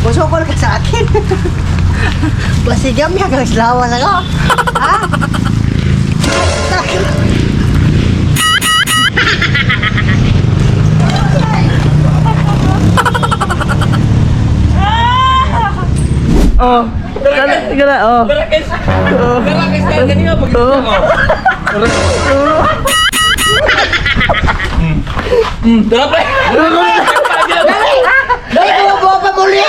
Musukol ka sa akin. Basigam yan, naglawan na ka. Ha? Oh, gana, oh. Garakis tayo kanina pag Dapat. Dali ko buwa pa muli!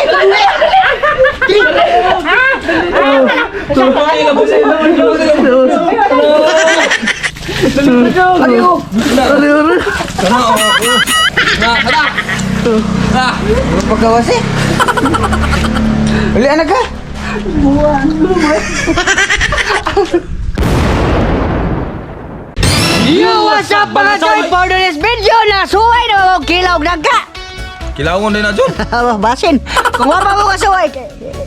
Pagkawas eh. Uli anak ka? Yo, what's up mga choy? For this video na suway na mga kilaw nagka. Kilawon din na dyan. Basin. Kung wapa mo ka suway,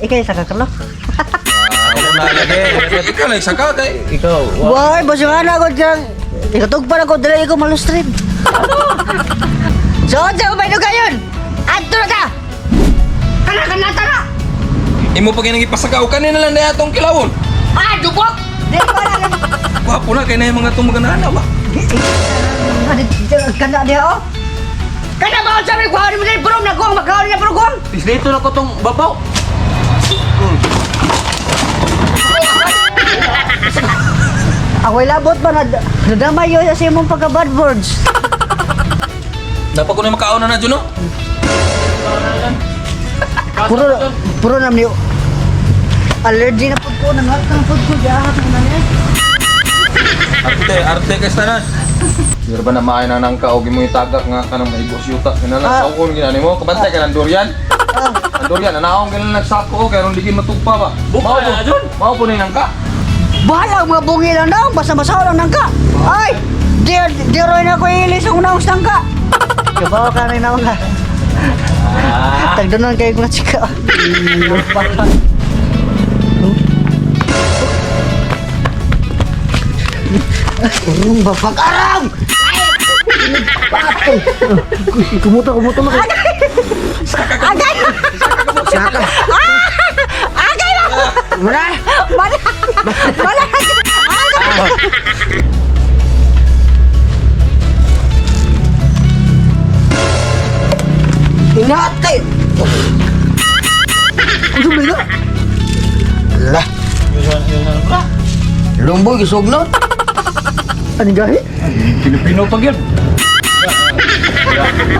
ikay sa kakalo. Ako na lagi. Ikaw na isaka kay. Ikaw. Boy, boss yung anak ko dyan. Ikatug pa na ko, dala ko malustrin. So, sa ko ba yun? Ato na ka! Kana, tara! Imo pa kinang ipasakaw kanina lang na atong kilawon. Ah, dupok! Di ko alam. Wapo na kay na yung mga itong magandaan ba? Kana dia oh. Kana ba sa may kuha ni mo dai prom na gong magkaon niya prom gong. Dito na ko tong babaw. Ako'y labot ba nadamay yun sa imong pagka bad words. Dapat ko na makaon na dyan no? Puro nam niyo. Allergy na pud ko nangat ng pud ko jahat na niya. Arte ka tanan. Di ba na maayon na nang kaog mo itagak nga kanang maibos yuta. Kinala sa ukon ginani mo, kabantay ka ng durian. Ang durian, nanaong ka na nagsako, kaya nung digin matugpa ba? Buka na dyan! Mao po na yung nangka. Bahala mga bungi lang daw, basta-basa lang nangka. Ay! Di roy na ko ilis ang unang nangka. Kabawa ka rin naman ka. Tagdonan kayo kung chika. Urong bapak arang! Kumuta mo. Agay! Saka! Agay mo! Mana? Inatay! Ano ba yun? Lah! Lumboy, isugnot! Ano gahi? Pilipino pag yun.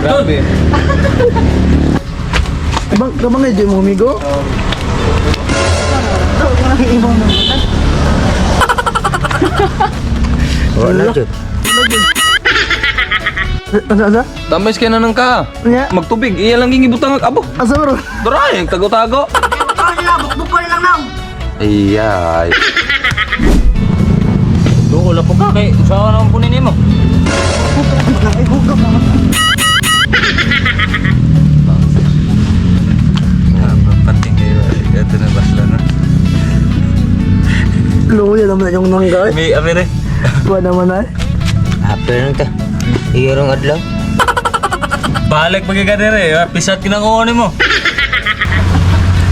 Grabe. Kamang nga dyan mo, amigo? Wala dyan. Asa? Tamis ka na nang ka. Nya? Magtubig, iya lang gingibutang ang abo. Asa bro? Doray, yung tago-tago. Ikaw sila, bukbuk lang naw! Iyay. Wala po ka kay usawa naman po nini mo. Pating kayo, ito na basla na. Luya naman yung nangga eh. May amire. Kuha naman ay. Apel nang ta. Iyong adlaw. Balik pagkagadere, pisat kinanguha mo.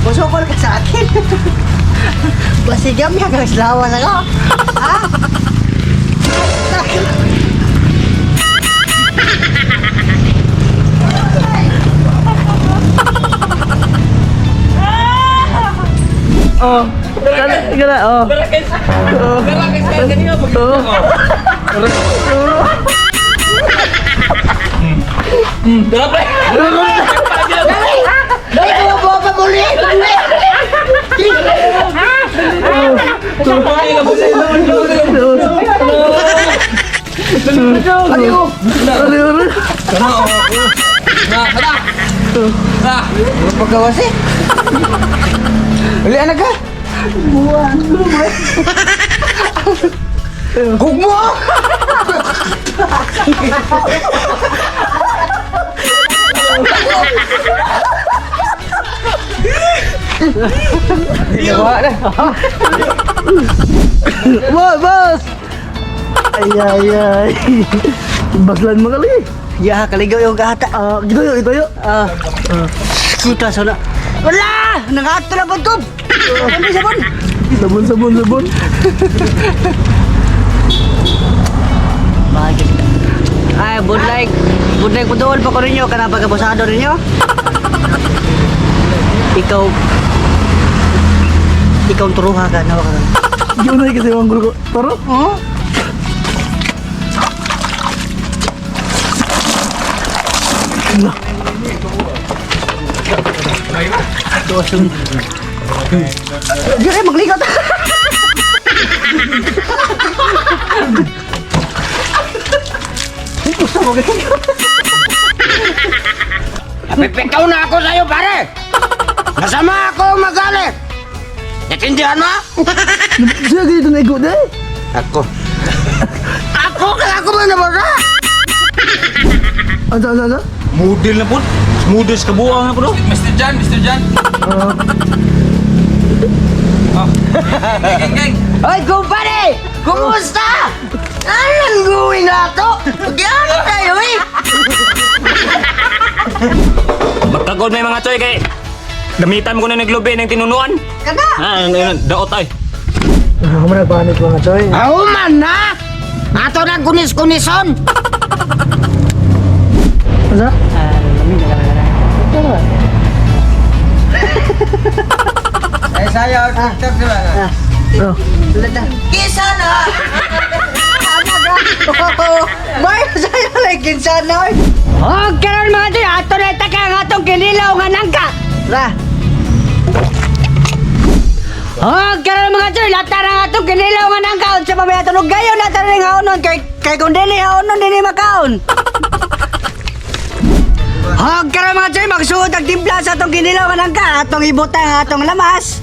Musukol ka sa akin. Basigam yan, naglawan na ka. Ha? Oh, gana, oh. Garakis tayo kanina pag Dapat. Dali ko buwa pa muli! Pagkawas eh. Uli anak ka? Gugmo! Gawa na. Boss! Ay. Baslan mo kali. Ya, kaligaw yung gata. Ito yun. Kita sana. Wala! Nangato na po ito! Ano sabon? Sabon. Bakit? Ay, budlay po doon pa ko rin nyo, ka na pagkabusado rin nyo. Ikaw ang turuha ka, nawa ka rin. Yun na kasi ang gulo ko. Taro? Oh? Di kayo magligot. Gusto mo ganyan. Napipikaw na ako sa'yo, pare! Nasama ako magalit! Natindihan mo? Siya ganito na ikot eh. Ako kaya ako man nabasa! Asa? Model na po. Model sa kabuang na po. Mr. Jan. Geng. Hoy, kumpare! Kumusta? Anong gawin na ito? Gano'n tayo eh! Magkagod may mga choy kay. Gamitan mo ko na naglubi ng tinunuan. Kada! Daot ay. Ako na panit mga choy. Auman na! Ato na kunis-kunison! Asa? Ay, sayo, TikTok sila na. Oh. Kisa na! May sa'yo lang kinsanay. Huwag ka rin mga choy! Ato na itaka ang atong kinilaw nga nangka! Ra, Huwag ka rin mga choy! Lata na nga itong kinilaw nga nangka! sa pamaya tunog gayon na tayo ng haonon kay kung dili haonon dili makaon. Hag ka ra mga choy magsuot ang timpla sa atong kinilaw nga nangka atong ibutang atong lamas.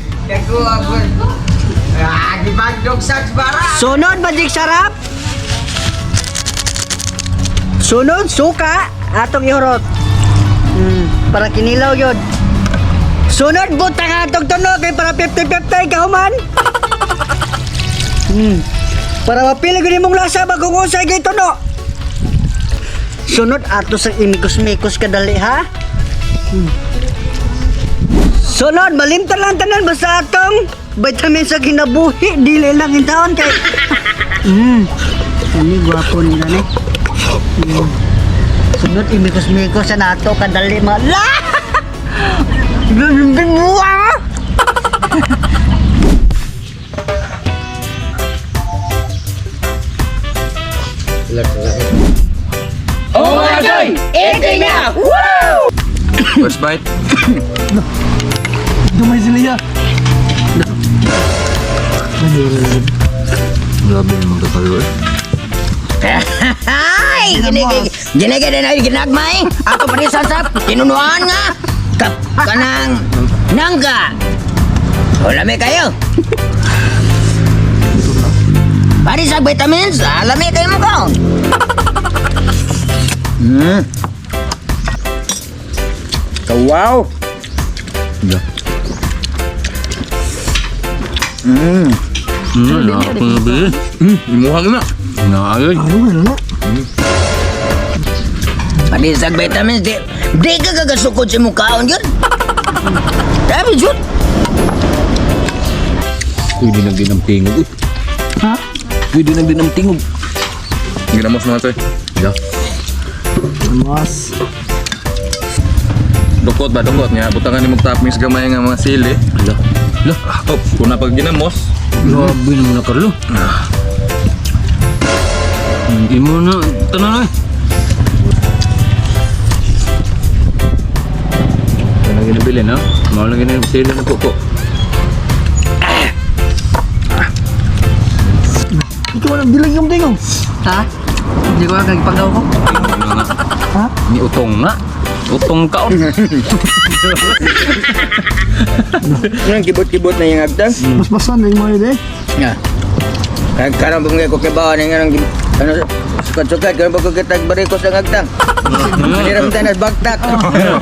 Gibagdog sa bara! Sunod badik sarap. Sunod suka atong ihurot. Para kinilaw yun. Sunod butang atong tunog kay para 50-50 kahuman. Para mapili ko mong lasa bagong usay kay tuno. Sunod ato sa imikos-mikos kadali ha. Sunod malimtan lang tanan basta atong vitamin sa kinabuhi dili lang intawon kay. Ani gwapo nila ni. Sunod imikos-mikos sa nato kadali la. Bimbing mo ah. Oh my God! Eating na! Woo! First bite. Dumay sila ya. Grabe naman ka tayo eh. Ay! Ginigay na ginagmay! Ako pa rin sasap! Tinunuan nga! Kanang nangga! Ulami kayo! Pari sa vitamins, alami kayo mo kaon! Wow! Imuhang na. Ngayon. Ano na? Pari sa vitamins, di ka kagasukod sa mukhaon yun! Grabe yun! Pwede nang dinampingog. Ha? Pwede nang dinampingog. Ginamos na ito eh. Yeah. Mas. Dukot ba? Dukot niya. Butangan ni magtapmis gamay nga mga sili. Lah. Lah. Oh, kung na pag ginamos. Grabe naman na Carlo. Hindi mo na tanan ay. Ano ginabili na? Mahal na ginabili na po. Ikaw ang bilang yung tingong. Ha? Hindi ko kagipagaw ko. Ha? Ni utong na. Utong kaon. Ang kibot-kibot na yung agtang. Mas-masan na yung mga yun eh. Nga. Karang bumigay ko kay bawa na yung ano, sukat-sukat. Karang bago kita barikos ang agtang. Maniramdan at bagtak.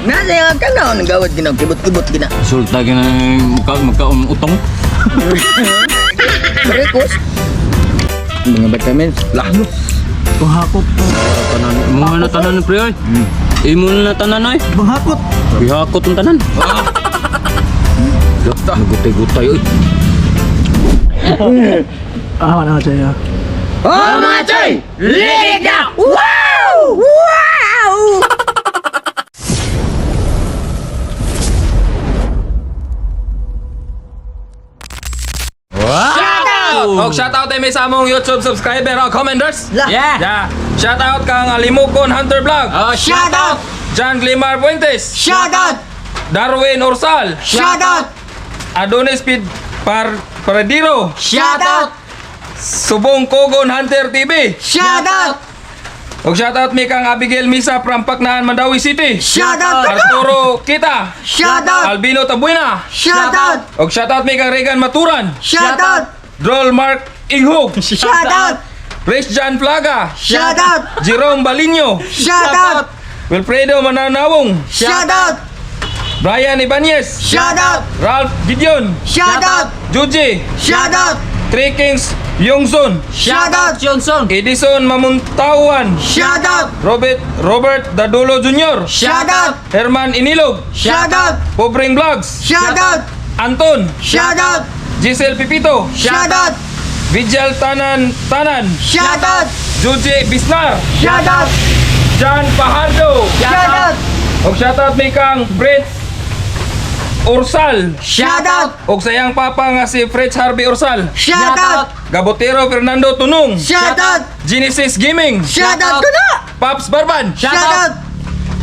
Nasa yung agtang na. Nagawad ginaw. Kibot-kibot gina. Sulta ka na magkaon utong. Barikos. Mga vitamins. Lah. Panghakot. Tanan mo na tanan pre ay. Imo na tanan ay. Panghakot. Bihakot ang tanan. basta. Gutay-gutay, oy. Ah, ano ka siya? Oh mga choy! Lilit na! Wow! Wow! Og shoutout ay may samong YouTube subscriber o commenters. La. Yeah. Shoutout kang Alimukon Hunter Vlog. Oh, Shout out! John Glimar Fuentes. Shout out! Darwin Orsal. Shout out! Adonis Paradiro. Shout out! Subong Kogon Hunter TV. Shout out! Og shoutout mi kang Abigail Misa from Paknaan, Mandawi City. Shout out! Arturo Kita. Shout out! Albino Tabuena. Shout out! Og shoutout mi kang Regan Maturan. Shout out! Drol Mark Inghog. Shout out! Rich Jan Plaga. Shout out! Jerome Balinyo. Shout out! Wilfredo Mananawong. Shout out! Brian Ibanez. Shout out! Ralph Gideon. Shout out! Juji. Shout out! Three Kings Yongson. Shout out! Johnson. Edison Mamuntawan. Shout out! Robert Dadulo Jr. Shout out! Herman Inilog. Shout out! Pobreng Vlogs. Shout out! Anton. Shout out! Giselle Pipito. Shout out! Vijal Tanan. Shout out! Juji Bisnar. Shout out! John Pajardo. Shout out! Og shoutout mi kang Brent Orsal. Shout out! Og sayang papa nga si Fritz Harvey Orsal. Shout out! Gabotero Fernando Tunong. Shout out! Genesis Gaming. Shout out ko na! Paps Barban. Shout out!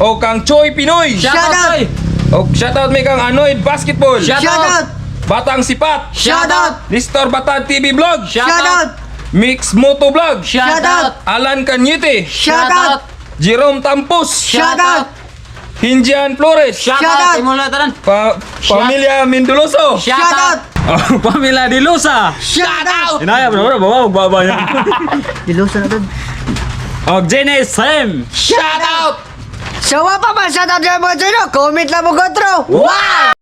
O kang Choi Pinoy. Shout out! Og shoutout mi kang Anoid Basketball. Shout out! Batang Sipat. Shout out! Nestor Batad TV Vlog. Shout out! Mix Moto Vlog. Shout out! Alan Canyete. Shout out! Jerome Tampos. Shout out! Hinjian Flores. Shout out! Pamilya Minduloso. Shout out! Pamilya Dilusa. Shout out! Inaya, bro, bawa, baba yan. Dilusan na doon. Og Jenny Sam. Shout out! So, wapa pa shout out dyan mga chino. Comment lang mo, Gotro. Wow!